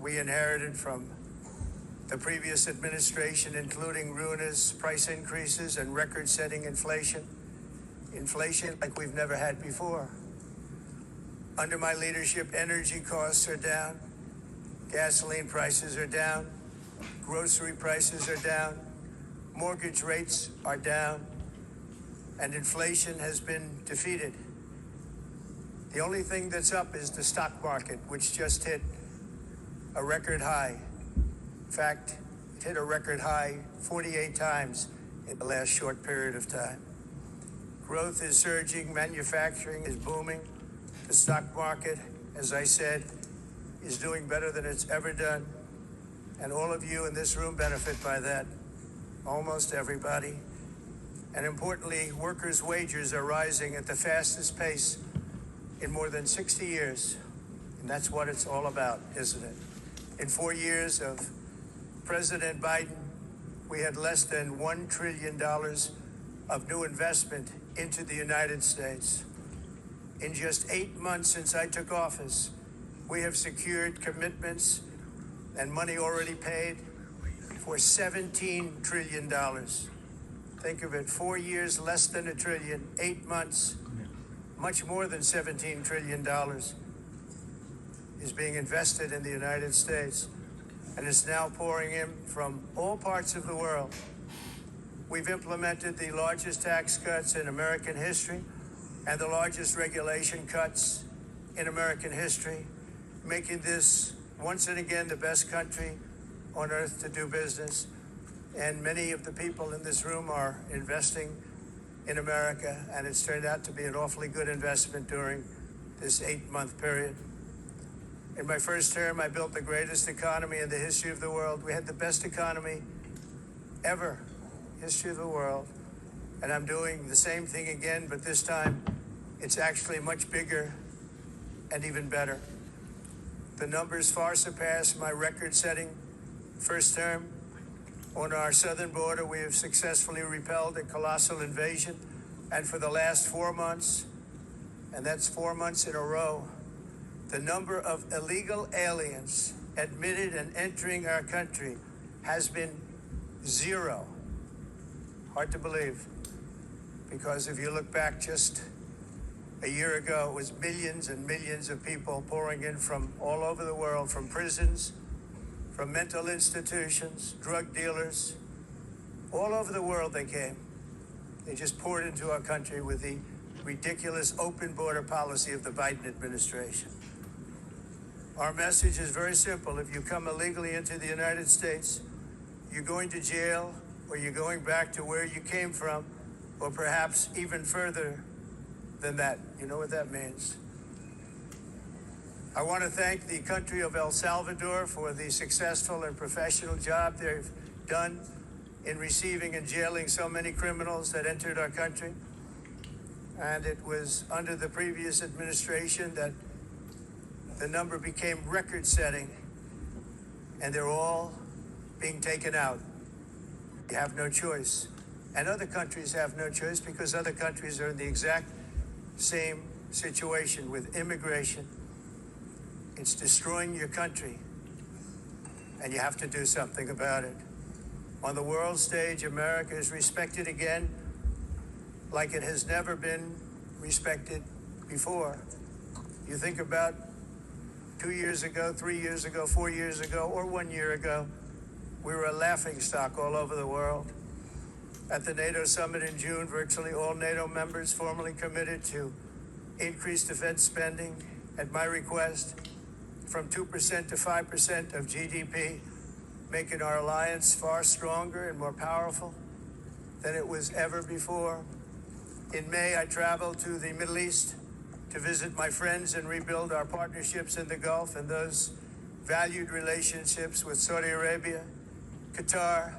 we inherited from the previous administration, including ruinous price increases and record-setting inflation. Inflation like we've never had before. Under my leadership, energy costs are down, gasoline prices are down, grocery prices are down, mortgage rates are down, and inflation has been defeated. The only thing that's up is the stock market, which just hit a record high. In fact, it hit a record high 48 times in the last short period of time. Growth is surging, manufacturing is booming. The stock market, as I said, is doing better than it's ever done. And all of you in this room benefit by that, almost everybody. And importantly, workers' wages are rising at the fastest pace in more than 60 years. And that's what it's all about, isn't it? In 4 years of President Biden, we had less than $1 trillion of new investment into the United States. In just 8 months since I took office, we have secured commitments and money already paid for $17 trillion. Think of it, 4 years, less than $1 trillion, 8 months, much more than $17 trillion is being invested in the United States. And it's now pouring in from all parts of the world. We've implemented the largest tax cuts in American history and the largest regulation cuts in American history, making this once and again the best country on earth to do business. And many of the people in this room are investing in America, and it's turned out to be an awfully good investment during this 8-month period. In my first term, I built the greatest economy in the history of the world. We had the best economy ever, history of the world. And I'm doing the same thing again, but this time it's actually much bigger and even better. The numbers far surpass my record-setting first term. On our southern border, we have successfully repelled a colossal invasion. And for the last 4 months, and that's 4 months in a row, the number of illegal aliens admitted and entering our country has been 0. Hard to believe, because if you look back just a year ago, it was millions and millions of people pouring in from all over the world, from prisons, from mental institutions, drug dealers. All over the world they came. They just poured into our country with the ridiculous open border policy of the Biden administration. Our message is very simple. If you come illegally into the United States, you're going to jail, or you're going back to where you came from, or perhaps even further than that. You know what that means. I want to thank the country of El Salvador for the successful and professional job they've done in receiving and jailing so many criminals that entered our country. And it was under the previous administration that the number became record-setting, and they're all being taken out. You have no choice. And other countries have no choice, because other countries are in the exact same situation with immigration. It's destroying your country, and you have to do something about it. On the world stage, America is respected again like it has never been respected before. You think about 2 years ago, 3 years ago, 4 years ago, or 1 year ago, we were a laughingstock all over the world. At the NATO summit in June, virtually all NATO members formally committed to increase defense spending at my request from 2% to 5% of GDP, making our alliance far stronger and more powerful than it was ever before. In May, I traveled to the Middle East to visit my friends and rebuild our partnerships in the Gulf and those valued relationships with Saudi Arabia, Qatar,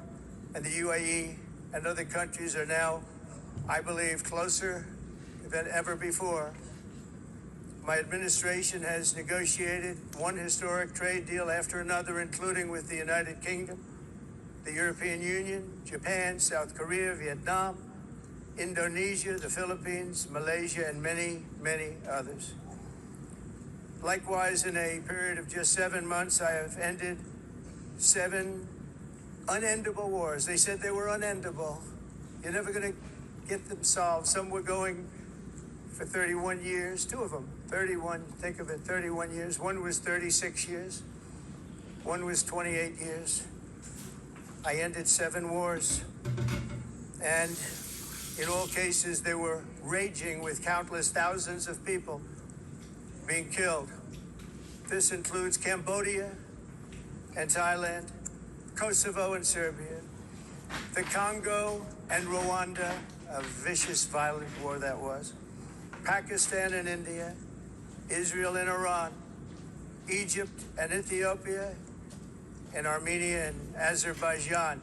and the UAE, and other countries are now, I believe, closer than ever before. My administration has negotiated one historic trade deal after another, including with the United Kingdom, the European Union, Japan, South Korea, Vietnam, Indonesia, the Philippines, Malaysia, and many, many others. Likewise, in a period of just 7 months, I have ended 7 unendable wars. They said they were unendable. You're never going to get them solved. Some were going for 31 years, 2 of them, 31, think of it, 31 years. One was 36 years. One was 28 years. I ended 7 wars. And in all cases, they were raging with countless thousands of people being killed. This includes Cambodia and Thailand, Kosovo and Serbia, the Congo and Rwanda, a vicious, violent war that was, Pakistan and India, Israel and Iran, Egypt and Ethiopia, and Armenia and Azerbaijan.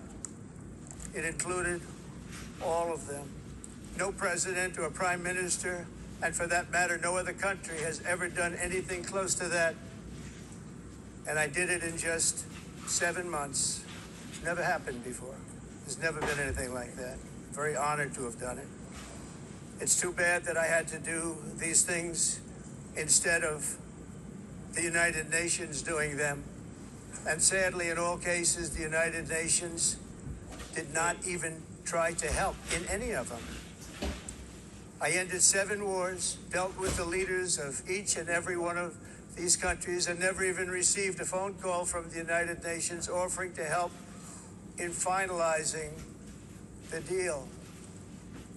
It included all of them. No president or prime minister, and for that matter, no other country has ever done anything close to that. And I did it in just 7 months. It's never happened before. There's never been anything like that. Very honored to have done it. It's too bad that I had to do these things instead of the United Nations doing them. And sadly, in all cases, the United Nations did not even try to help in any of them. I ended 7 wars, dealt with the leaders of each and every one of these countries, and never even received a phone call from the United Nations offering to help in finalizing the deal.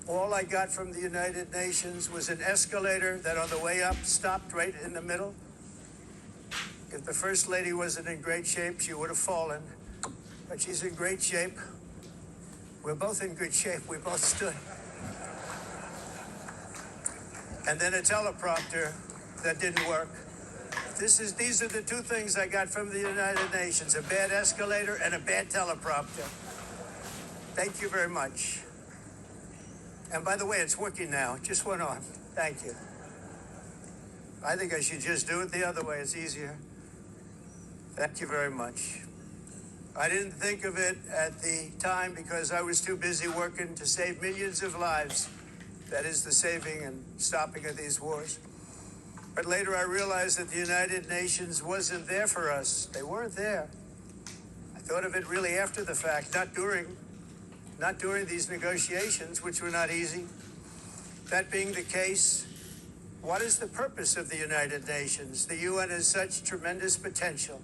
All I got from the United Nations was an escalator that on the way up stopped right in the middle. If the First Lady wasn't in great shape, she would have fallen. But she's in great shape. We're both in good shape. We both stood. And then a teleprompter that didn't work. These are the 2 things I got from the United Nations, a bad escalator and a bad teleprompter. Thank you very much. And by the way, it's working now. It just went on. Thank you. I think I should just do it the other way. It's easier. Thank you very much. I didn't think of it at the time because I was too busy working to save millions of lives. That is the saving and stopping of these wars. But later I realized that the United Nations wasn't there for us. They weren't there. I thought of it really after the fact, not during these negotiations, which were not easy. That being the case, what is the purpose of the United Nations? The UN has such tremendous potential.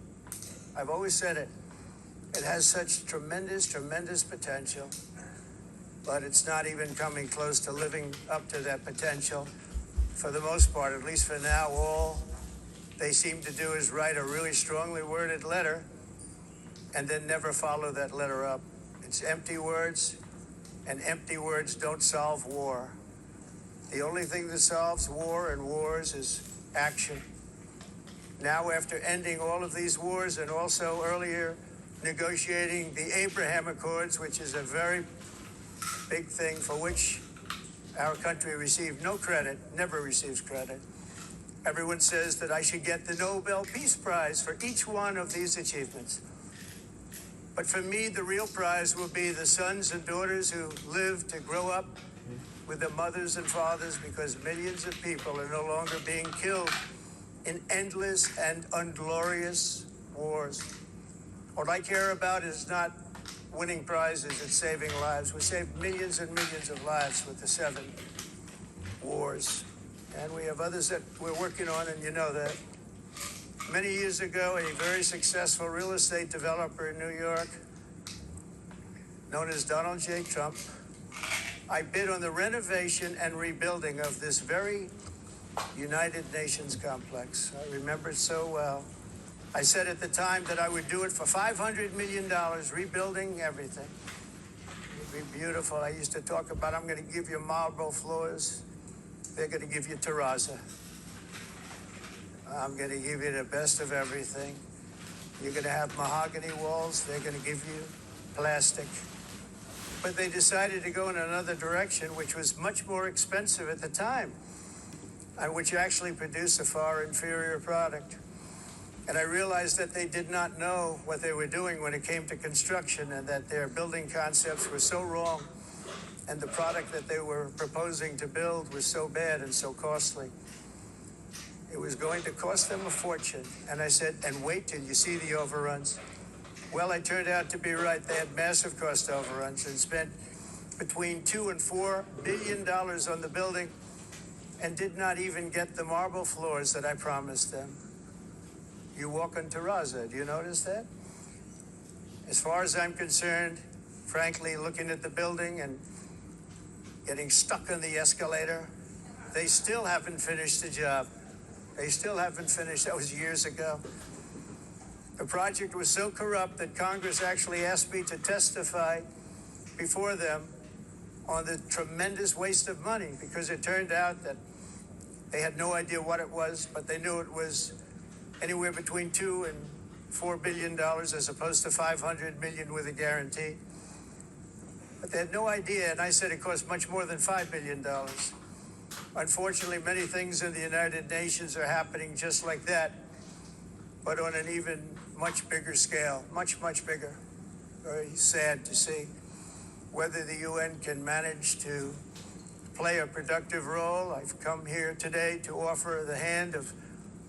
I've always said it. It has such tremendous, tremendous potential, but it's not even coming close to living up to that potential. For the most part, at least for now, all they seem to do is write a really strongly worded letter and then never follow that letter up. It's empty words, and empty words don't solve war. The only thing that solves war and wars is action. Now, after ending all of these wars and also earlier negotiating the Abraham Accords, which is a very big thing for which our country received no credit, never receives credit. Everyone says that I should get the Nobel Peace Prize for each one of these achievements. But for me, the real prize will be the sons and daughters who live to grow up with their mothers and fathers, because millions of people are no longer being killed in endless and unglorious wars. What I care about is not winning prizes, it's saving lives. We saved millions and millions of lives with the 7 wars. And we have others that we're working on, and you know that. Many years ago, a very successful real estate developer in New York, known as Donald J. Trump, I bid on the renovation and rebuilding of this very United Nations complex. I remember it so well. I said at the time that I would do it for $500 million, rebuilding everything. It'd be beautiful. I used to talk about, I'm going to give you marble floors. They're going to give you terrazzo. I'm going to give you the best of everything. You're going to have mahogany walls. They're going to give you plastic. But they decided to go in another direction, which was much more expensive at the time, and which actually produced a far inferior product. And I realized that they did not know what they were doing when it came to construction, and that their building concepts were so wrong, and the product that they were proposing to build was so bad and so costly. It was going to cost them a fortune. And I said, and wait till you see the overruns. Well, I turned out to be right. They had massive cost overruns and spent between $2 and $4 billion on the building and did not even get the marble floors that I promised them. You walk on terrazzo, do you notice that? As far as I'm concerned, frankly, looking at the building and getting stuck on the escalator, they still haven't finished the job. They still haven't finished. That was years ago. The project was so corrupt that Congress actually asked me to testify before them on the tremendous waste of money, because it turned out that they had no idea what it was, but they knew it was anywhere between $2 and $4 billion as opposed to $500 million with a guarantee. But they had no idea, and I said it cost much more than $5 billion. Unfortunately, many things in the United Nations are happening just like that, but on an even much bigger scale, much, much bigger. Very sad to see. Whether the UN can manage to play a productive role, I've come here today to offer the hand of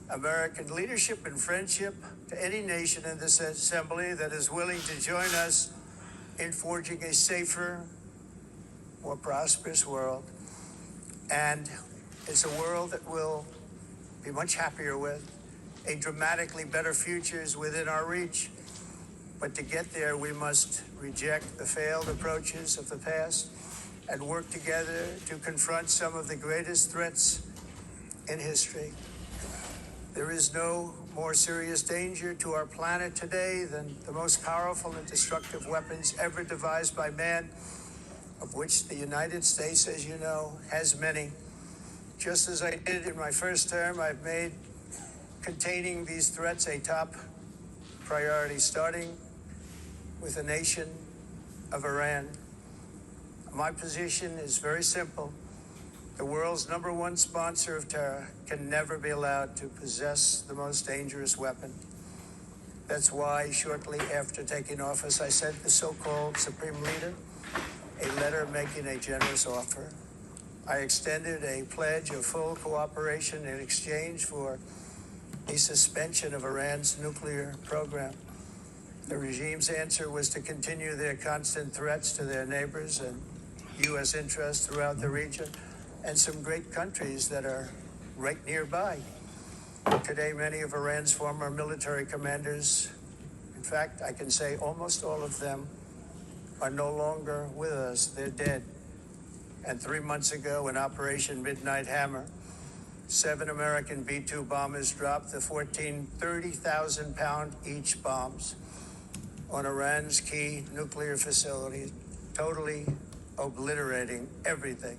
American leadership and friendship to any nation in this assembly that is willing to join us in forging a safer, more prosperous world. And it's a world that we'll be much happier with. A dramatically better future is within our reach. But to get there, we must reject the failed approaches of the past and work together to confront some of the greatest threats in history. There is no more serious danger to our planet today than the most powerful and destructive weapons ever devised by man, of which the United States, as you know, has many. Just as I did in my first term, I've made containing these threats a top priority, starting with the nation of Iran. My position is very simple. The world's #1 sponsor of terror can never be allowed to possess the most dangerous weapon. That's why shortly after taking office, I sent the so-called Supreme Leader a letter making a generous offer. I extended a pledge of full cooperation in exchange for a suspension of Iran's nuclear program. The regime's answer was to continue their constant threats to their neighbors and U.S. interests throughout the region, and some great countries that are right nearby. Today, many of Iran's former military commanders, in fact, I can say almost all of them, are no longer with us. They're dead. And 3 months ago, in Operation Midnight Hammer, 7 American B-2 bombers dropped the 14 30,000-pound each bombs on Iran's key nuclear facilities, totally obliterating everything.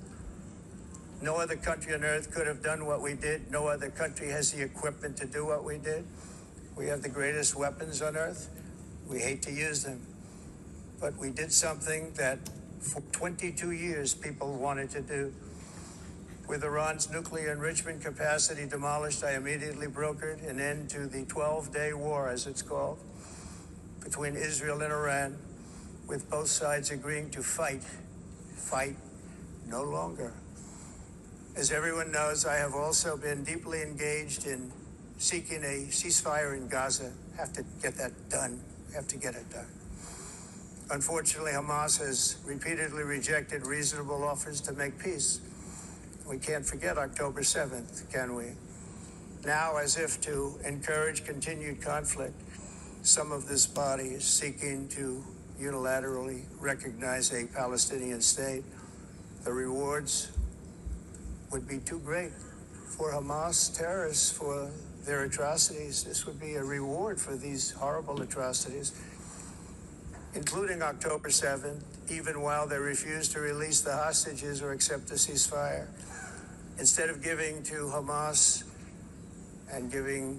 No other country on earth could have done what we did. No other country has the equipment to do what we did. We have the greatest weapons on earth. We hate to use them. But we did something that for 22 years people wanted to do. With Iran's nuclear enrichment capacity demolished, I immediately brokered an end to the 12-day war, as it's called, between Israel and Iran, with both sides agreeing to fight no longer. As everyone knows, I have also been deeply engaged in seeking a ceasefire in Gaza. Have to get that done. Have to get it done. Unfortunately, Hamas has repeatedly rejected reasonable offers to make peace. We can't forget October 7th, can we? Now, as if to encourage continued conflict, some of this body is seeking to unilaterally recognize a Palestinian state. The rewards would be too great for Hamas terrorists for their atrocities. This would be a reward for these horrible atrocities, including October 7th, even while they refuse to release the hostages or accept a ceasefire. Instead of giving to Hamas and giving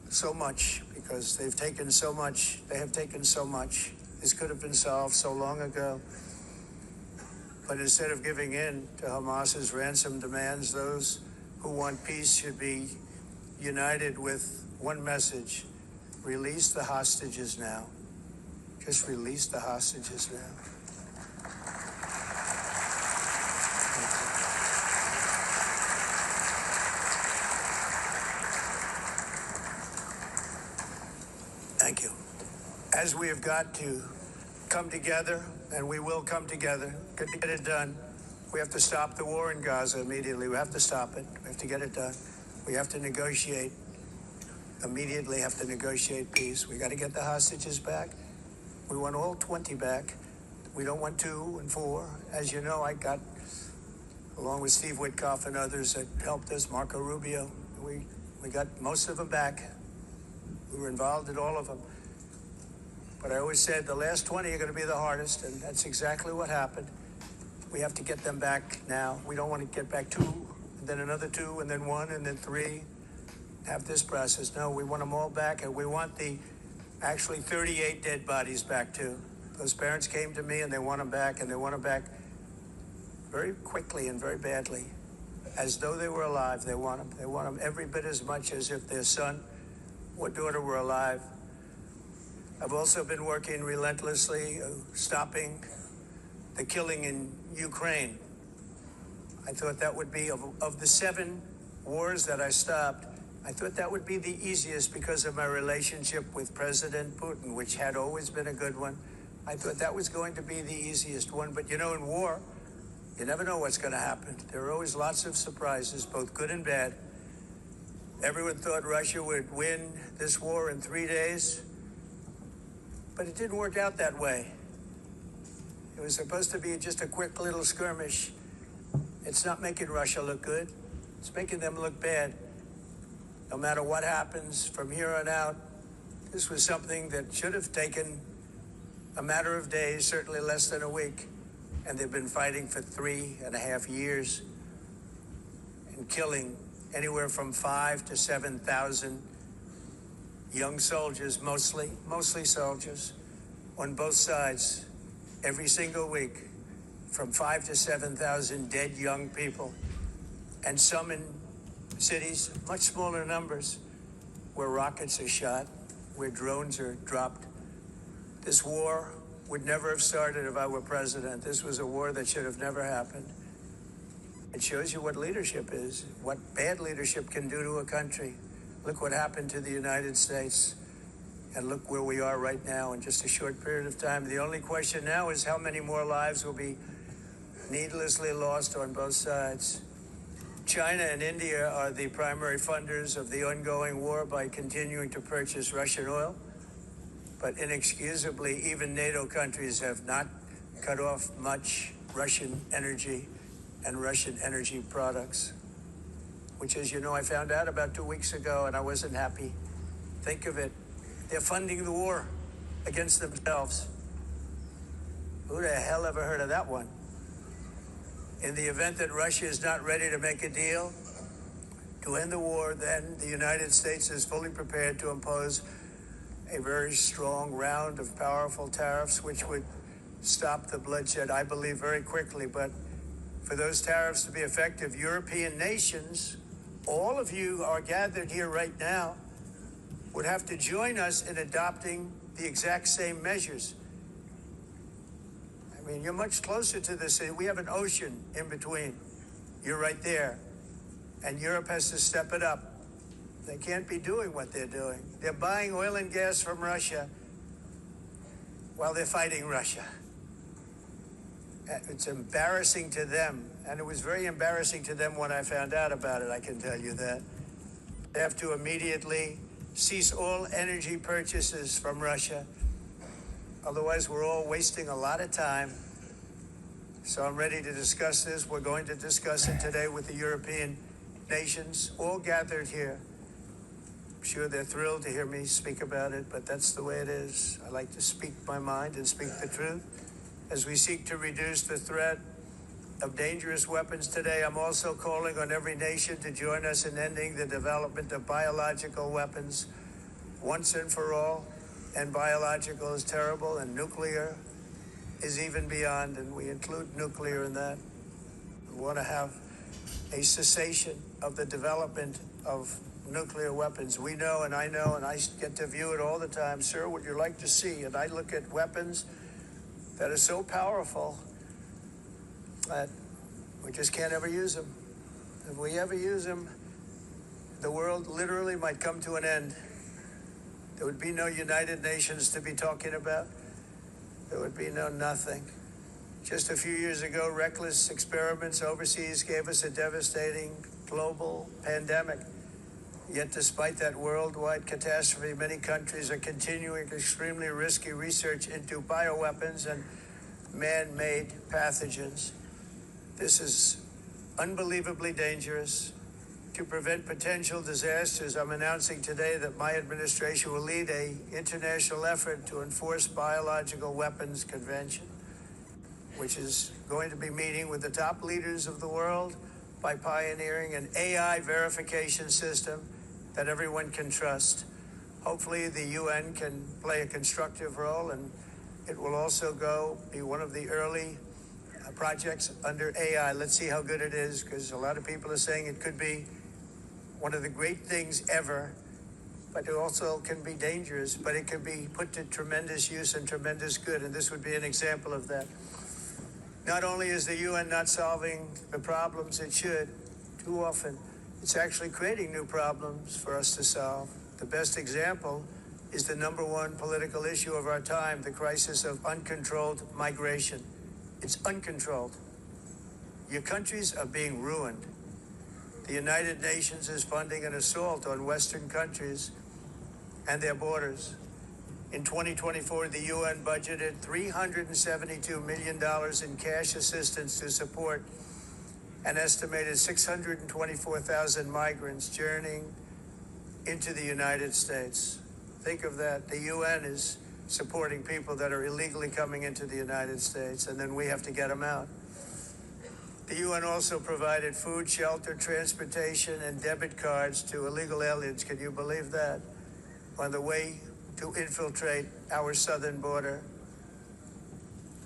so much, because they've taken so much, they have taken so much. This could have been solved so long ago. But instead of giving in to Hamas's ransom demands, those who want peace should be united with one message: release the hostages now. Just release the hostages now. as we have got to come together, and we will come together, get it done. We have to stop the war in Gaza immediately. We have to stop it. We have to get it done. We have to negotiate immediately, have to negotiate peace. We got to get the hostages back. We want all 20 back. We don't want 2 and 4. As you know, I got, along with Steve Witkoff and others that helped us, Marco Rubio, we got most of them back. We were involved in all of them. But I always said the last 20 are going to be the hardest, and that's exactly what happened. We have to get them back now. We don't want to get back 2, and then another 2, and then 1, and then 3. Have this process. No, we want them all back, and we want the actually 38 dead bodies back too. Those parents came to me and they want them back, and they want them back very quickly and very badly, as though they were alive. They want them. They want them every bit as much as if their son or daughter were alive. I've also been working relentlessly, stopping the killing in Ukraine. I thought that would be, of the 7 wars that I stopped, I thought that would be the easiest because of my relationship with President Putin, which had always been a good one. I thought that was going to be the easiest one. But you know, in war, you never know what's going to happen. There are always lots of surprises, both good and bad. Everyone thought Russia would win this war in 3 days, but it didn't work out that way. It was supposed to be just a quick little skirmish. It's not making Russia look good. It's making them look bad. No matter what happens from here on out, this was something that should have taken a matter of days, certainly less than a week. And they've been fighting for 3.5 years and killing anywhere from 5,000 to 7,000 young soldiers, mostly soldiers, on both sides, every single week, from 5,000 to 7,000 dead young people, and some in cities, much smaller numbers, where rockets are shot, where drones are dropped. This war would never have started if I were president. This was a war that should have never happened. It shows you what leadership is, what bad leadership can do to a country. Look what happened to the United States, and look where we are right now in just a short period of time. The only question now is how many more lives will be needlessly lost on both sides. China and India are the primary funders of the ongoing war by continuing to purchase Russian oil. But inexcusably, even NATO countries have not cut off much Russian energy and Russian energy products, which, as you know, I found out about 2 weeks ago, and I wasn't happy. Think of it. They're funding the war against themselves. Who the hell ever heard of that one? In the event that Russia is not ready to make a deal to end the war, then the United States is fully prepared to impose a very strong round of powerful tariffs, which would stop the bloodshed, I believe, very quickly. But for those tariffs to be effective, European nations, all of you are gathered here right now, would have to join us in adopting the exact same measures. I mean, you're much closer to this. We have an ocean in between. You're right there. And Europe has to step it up. They can't be doing what they're doing. They're buying oil and gas from Russia while they're fighting Russia. It's embarrassing to them. And it was very embarrassing to them when I found out about it, I can tell you that. They have to immediately cease all energy purchases from Russia. Otherwise, we're all wasting a lot of time. So I'm ready to discuss this. We're going to discuss it today with the European nations, all gathered here. I'm sure they're thrilled to hear me speak about it, but that's the way it is. I like to speak my mind and speak the truth. As we seek to reduce the threat of dangerous weapons today, I'm also calling on every nation to join us in ending the development of biological weapons once and for all. And biological is terrible, and nuclear is even beyond, and we include nuclear in that. We want to have a cessation of the development of nuclear weapons. We know, and I get to view it all the time. Sir, would you like to see? And I look at weapons that are so powerful that we just can't ever use them. If we ever use them, the world literally might come to an end. There would be no United Nations to be talking about. There would be no nothing. Just a few years ago, reckless experiments overseas gave us a devastating global pandemic. Yet despite that worldwide catastrophe, many countries are continuing extremely risky research into bioweapons and man-made pathogens. This is unbelievably dangerous. To prevent potential disasters, I'm announcing today that my administration will lead an international effort to enforce Biological Weapons Convention, which is going to be meeting with the top leaders of the world by pioneering an AI verification system that everyone can trust. Hopefully the UN can play a constructive role, and it will also be one of the early projects under AI. Let's see how good it is, because a lot of people are saying it could be one of the great things ever, but it also can be dangerous, but it can be put to tremendous use and tremendous good, and this would be an example of that. Not only is the UN not solving the problems it should, too often, it's actually creating new problems for us to solve. The best example is the number one political issue of our time, the crisis of uncontrolled migration. It's uncontrolled. Your countries are being ruined. The United Nations is funding an assault on Western countries and their borders. In 2024, the UN budgeted $372 million in cash assistance to support an estimated 624,000 migrants journeying into the United States. Think of that. The UN is supporting people that are illegally coming into the United States, and then we have to get them out. The UN also provided food, shelter, transportation, and debit cards to illegal aliens. Can you believe that? On the way to infiltrate our southern border.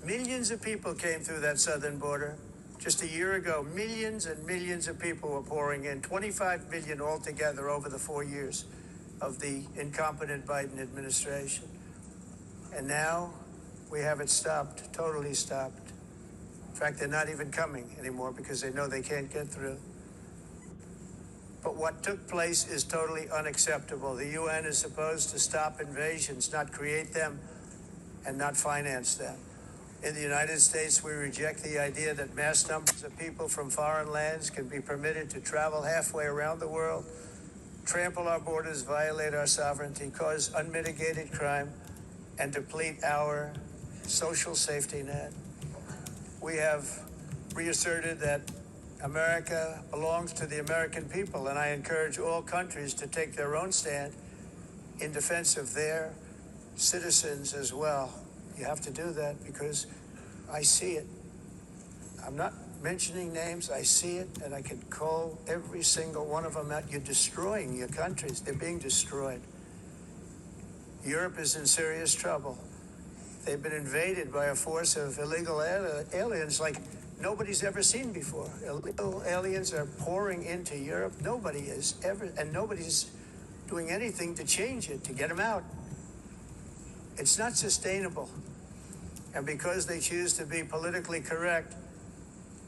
Millions of people came through that southern border. Just a year ago, millions and millions of people were pouring in, 25 million altogether over the 4 years of the incompetent Biden administration. And now we have it stopped, totally stopped. In fact, they're not even coming anymore because they know they can't get through. But what took place is totally unacceptable. The UN is supposed to stop invasions, not create them and not finance them. In the United States, we reject the idea that mass numbers of people from foreign lands can be permitted to travel halfway around the world, trample our borders, violate our sovereignty, cause unmitigated crime, and deplete our social safety net. We have reasserted that America belongs to the American people, and I encourage all countries to take their own stand in defense of their citizens as well. You have to do that because I see it. I'm not mentioning names. I see it, and I can call every single one of them out. You're destroying your countries. They're being destroyed. Europe is in serious trouble. They've been invaded by a force of illegal aliens like nobody's ever seen before. Illegal aliens are pouring into Europe. Nobody is ever, and nobody's doing anything to change it, to get them out. It's not sustainable. And because they choose to be politically correct,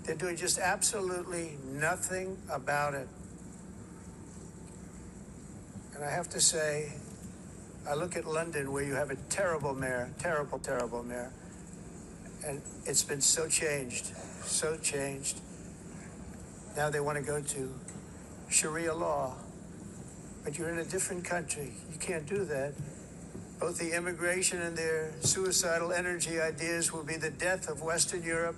they're doing just absolutely nothing about it. And I have to say, I look at London, where you have a terrible mayor, terrible mayor. And it's been so changed. Now they want to go to Sharia law. But you're in a different country. You can't do that. Both the immigration and their suicidal energy ideas will be the death of Western Europe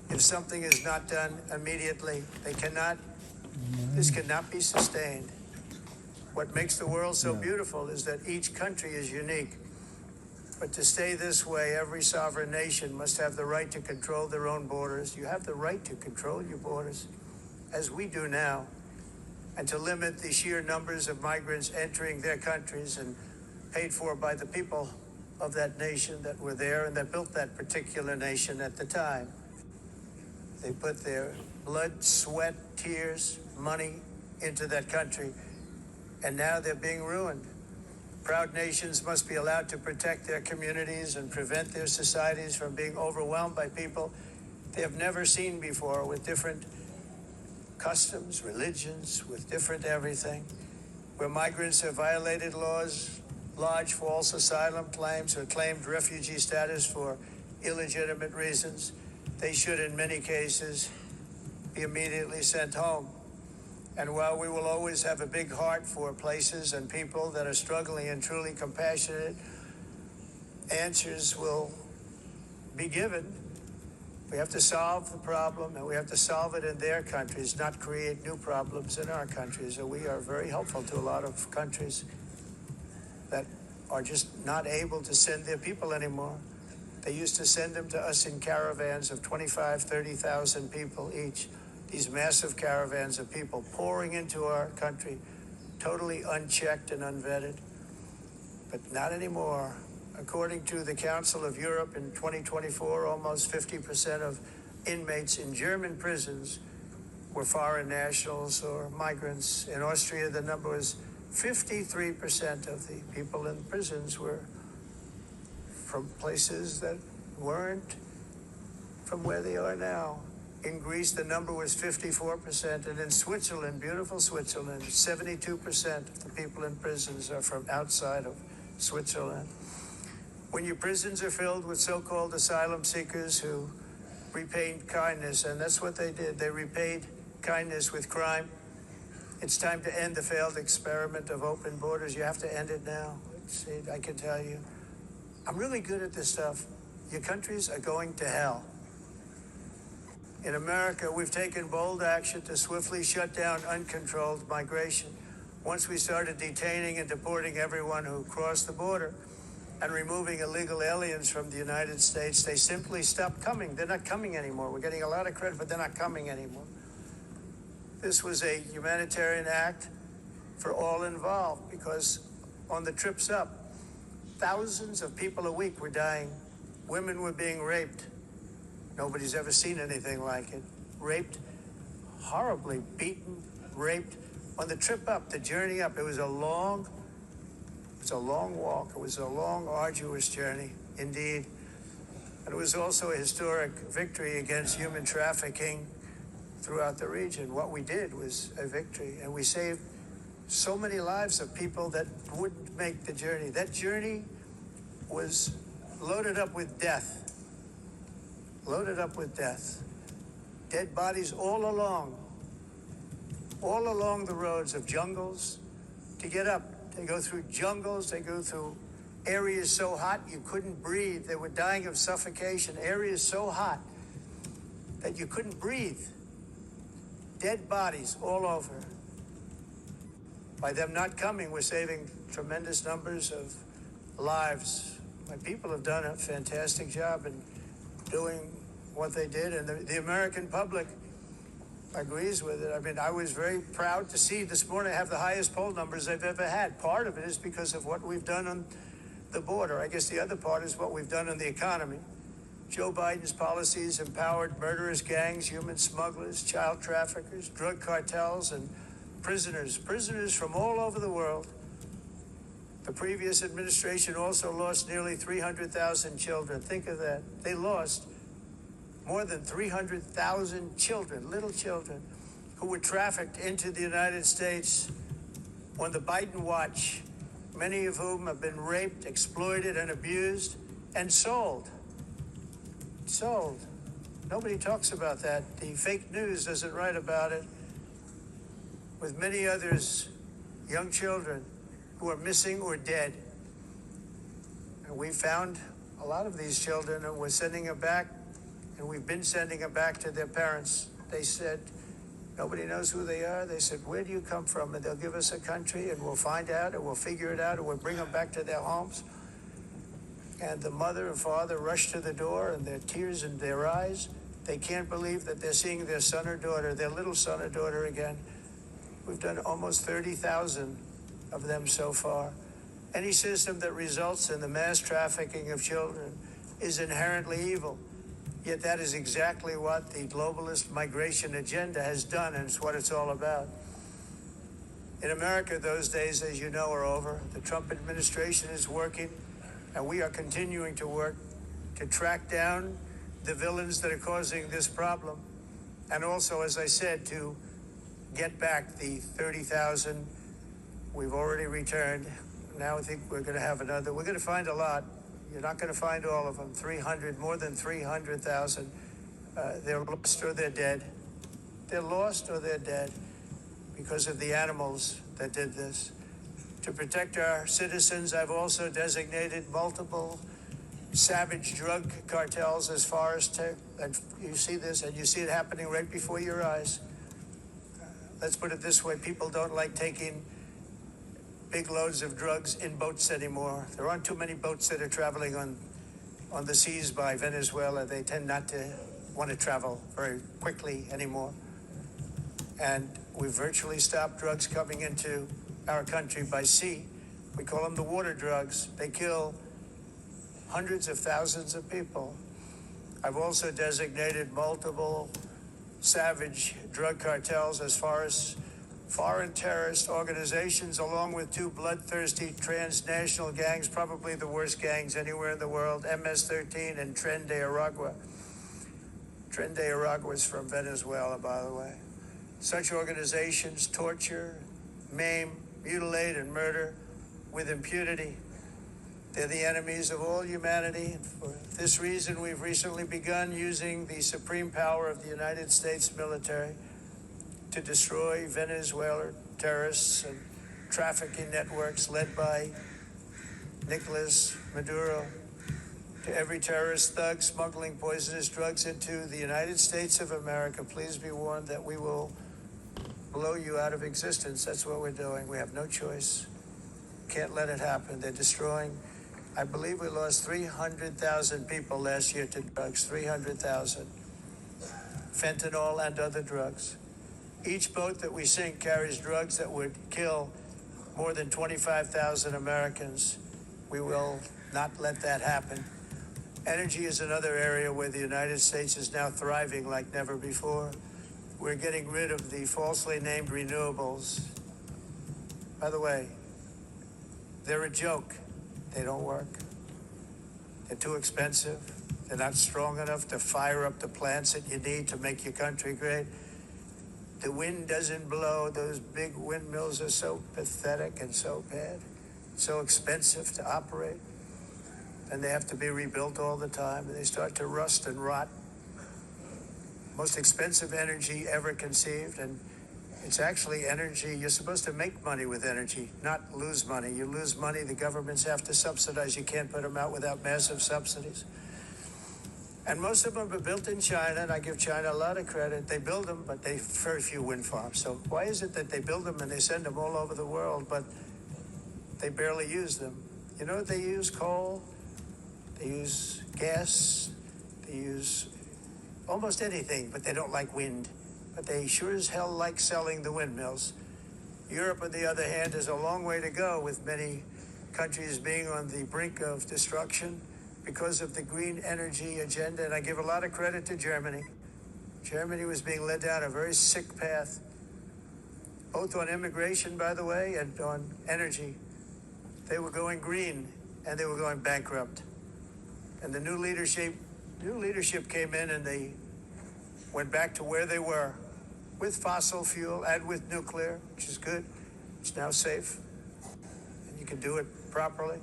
if something is not done immediately. This cannot be sustained. What makes the world so beautiful is that each country is unique. But to stay this way, every sovereign nation must have the right to control their own borders. You have the right to control your borders, as we do now, and to limit the sheer numbers of migrants entering their countries and paid for by the people of that nation that were there and that built that particular nation at the time. They put their blood, sweat, tears, money into that country, and now they're being ruined. Proud nations must be allowed to protect their communities and prevent their societies from being overwhelmed by people they have never seen before, with different customs, religions, with different everything. Where migrants have violated laws, large false asylum claims or claimed refugee status for illegitimate reasons, they should, in many cases, be immediately sent home. And while we will always have a big heart for places and people that are struggling and truly compassionate, answers will be given. We have to solve the problem, and we have to solve it in their countries, not create new problems in our countries. And we are very helpful to a lot of countries that are just not able to send their people anymore. They used to send them to us in caravans of 25, 30,000 people each. These massive caravans of people pouring into our country, totally unchecked and unvetted. But not anymore. According to the Council of Europe in 2024, almost 50% of inmates in German prisons were foreign nationals or migrants. In Austria, the number was 53% of the people in prisons were from places that weren't from where they are now. In Greece, the number was 54%, and in Switzerland, beautiful Switzerland, 72% of the people in prisons are from outside of Switzerland. When your prisons are filled with so-called asylum seekers who repaid kindness, and that's what they did, they repaid kindness with crime. It's time to end the failed experiment of open borders. You have to end it now. See, I can tell you, I'm really good at this stuff. Your countries are going to hell. In America, we've taken bold action to swiftly shut down uncontrolled migration. Once we started detaining and deporting everyone who crossed the border and removing illegal aliens from the United States, they simply stopped coming. They're not coming anymore. We're getting a lot of credit, but they're not coming anymore. This was a humanitarian act for all involved, because on the trips up, thousands of people a week were dying. Women were being raped. Nobody's ever seen anything like it. Raped, horribly beaten, raped. On the trip up, the journey up, it was a long walk. It was a long, arduous journey, indeed. And it was also a historic victory against human trafficking throughout the region. What we did was a victory, and we saved so many lives of people that wouldn't make the journey. That journey was loaded up with death. Loaded up with death. Dead bodies all along the roads of jungles to get up. They go through jungles, they go through areas so hot you couldn't breathe. They were dying of suffocation, areas so hot that you couldn't breathe. Dead bodies all over. By them not coming, we're saving tremendous numbers of lives. My people have done a fantastic job in doing what they did, and the American public agrees with it. I mean, I was very proud to see this morning I have the highest poll numbers I've ever had. Part of it is because of what we've done on the border. I guess the other part is what we've done on the economy. Joe Biden's policies empowered murderous gangs, human smugglers, child traffickers, drug cartels, and prisoners from all over the world. The previous administration also lost nearly 300,000 children. Think of that. They lost more than 300,000 children, little children, who were trafficked into the United States on the Biden watch, many of whom have been raped, exploited, and abused, and sold. Sold. Nobody talks about that. The fake news doesn't write about it. With many others, young children who are missing or dead. And we found a lot of these children, and we're sending them back, and we've been sending them back to their parents. They said, nobody knows who they are. They said, where do you come from? And they'll give us a country, and we'll find out, and we'll figure it out, and we'll bring them back to their homes. And the mother and father rush to the door, and their tears in their eyes. They can't believe that they're seeing their son or daughter, their little son or daughter again. We've done almost 30,000 of them so far. Any system that results in the mass trafficking of children is inherently evil. Yet that is exactly what the globalist migration agenda has done, and it's what it's all about. In America, those days, as you know, are over. The Trump administration is working, and we are continuing to work to track down the villains that are causing this problem. And also, as I said, to get back the 30,000 we've already returned. Now I think we're going to have another. We're going to find a lot. You're not going to find all of them. 300, more than 300,000. They're lost or they're dead. They're lost or they're dead because of the animals that did this. To protect our citizens, I've also designated multiple savage drug cartels as far as and you see this, and you see it happening right before your eyes. Let's put it this way, people don't like taking big loads of drugs in boats anymore. There aren't too many boats that are traveling on the seas by Venezuela. They tend not to want to travel very quickly anymore. And we virtually stopped drugs coming into our country by sea. We call them the water drugs. They kill hundreds of thousands of people. I've also designated multiple savage drug cartels as far as foreign terrorist organizations, along with two bloodthirsty transnational gangs, probably the worst gangs anywhere in the world, MS-13 and Tren de Aragua. Tren de Aragua is from Venezuela, by the way. Such organizations torture, maim, mutilate, and murder with impunity. They're the enemies of all humanity. For this reason, we've recently begun using the supreme power of the United States military to destroy Venezuelan terrorists and trafficking networks led by Nicolas Maduro. To every terrorist thug smuggling poisonous drugs into the United States of America, please be warned that we will blow you out of existence. That's what we're doing. We have no choice. Can't let it happen. They're destroying. I believe we lost 300,000 people last year to drugs, 300,000. Fentanyl and other drugs. Each boat that we sink carries drugs that would kill more than 25,000 Americans. We will not let that happen. Energy is another area where the United States is now thriving like never before. We're getting rid of the falsely named renewables. By the way, they're a joke. They don't work. They're too expensive. They're not strong enough to fire up the plants that you need to make your country great. The wind doesn't blow. Those big windmills are so pathetic and so bad, so expensive to operate. And they have to be rebuilt all the time, and they start to rust and rot. Most expensive energy ever conceived, and it's actually energy. You're supposed to make money with energy, not lose money. You lose money, the governments have to subsidize. You can't put them out without massive subsidies. And most of them are built in China, and I give China a lot of credit. They build them, but they very few wind farms. So why is it that they build them and they send them all over the world, but they barely use them? You know what they use? Coal. They use gas. They use almost anything, but they don't like wind. But they sure as hell like selling the windmills. Europe, on the other hand, has a long way to go, with many countries being on the brink of destruction because of the green energy agenda. And I give a lot of credit to Germany. Germany was being led down a very sick path, both on immigration, by the way, and on energy. They were going green, and they were going bankrupt. And the new leadership came in, and they went back to where they were, with fossil fuel and with nuclear, which is good. It's now safe, and you can do it properly.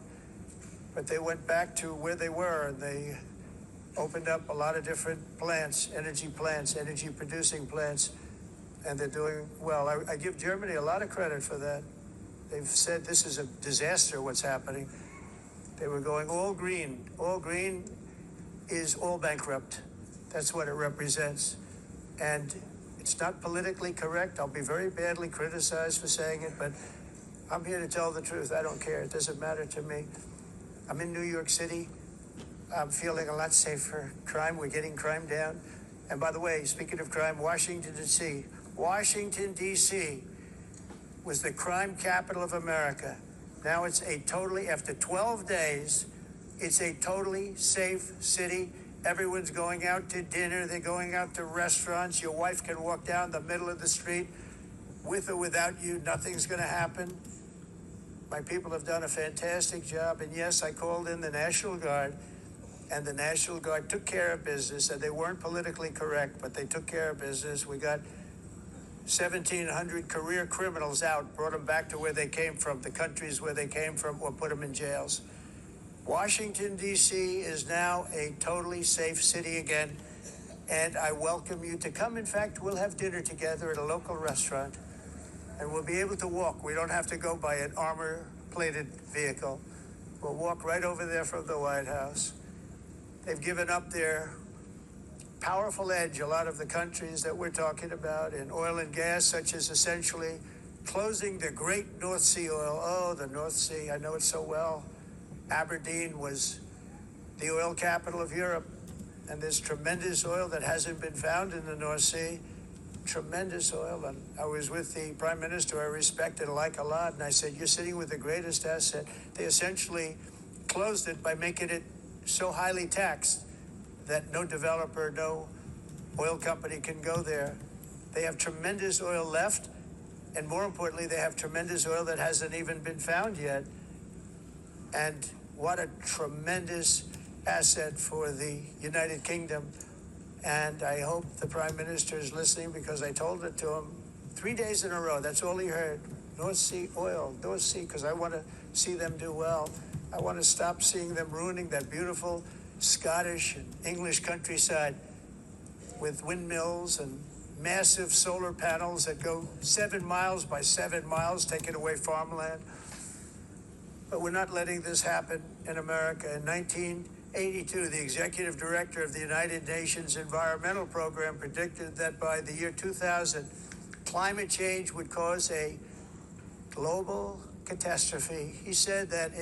But they went back to where they were, and they opened up a lot of different plants, energy producing plants, and they're doing well. I give Germany a lot of credit for that. They've said this is a disaster, what's happening. They were going all green. All green is all bankrupt. That's what it represents. And it's not politically correct. I'll be very badly criticized for saying it, but I'm here to tell the truth. I don't care. It doesn't matter to me. I'm in New York City. I'm feeling a lot safer. Crime, we're getting crime down. And by the way, speaking of crime, Washington, D.C. was the crime capital of America. Now it's after 12 days, it's a totally safe city. Everyone's going out to dinner. They're going out to restaurants. Your wife can walk down the middle of the street with or without you. Nothing's going to happen. My people have done a fantastic job. And yes, I called in the National Guard, and the National Guard took care of business. And they weren't politically correct, but they took care of business. We got 1,700 career criminals out, brought them back to where they came from, the countries where they came from, or put them in jails. Washington, D.C. is now a totally safe city again, and I welcome you to come. In fact, we'll have dinner together at a local restaurant, and we'll be able to walk. We don't have to go by an armor-plated vehicle. We'll walk right over there from the White House. They've given up their powerful edge, a lot of the countries that we're talking about, in oil and gas, such as essentially closing the great North Sea oil. Oh, the North Sea, I know it so well. Aberdeen was the oil capital of Europe, and there's tremendous oil that hasn't been found in the North Sea. Tremendous oil. And I was with the Prime Minister I respect and like a lot, and I said, you're sitting with the greatest asset. They essentially closed it by making it so highly taxed that no developer, no oil company can go there. They have tremendous oil left, and more importantly, they have tremendous oil that hasn't even been found yet. And what a tremendous asset for the United Kingdom. And I hope the Prime Minister is listening, because I told it to him 3 days in a row. That's all he heard. North Sea oil, North Sea, because I want to see them do well. I want to stop seeing them ruining that beautiful Scottish and English countryside with windmills and massive solar panels that go 7 miles by 7 miles, taking away farmland. But we're not letting this happen in America. In 1982, the executive director of the United Nations Environmental Program predicted that by the year 2000, climate change would cause a global catastrophe. He said that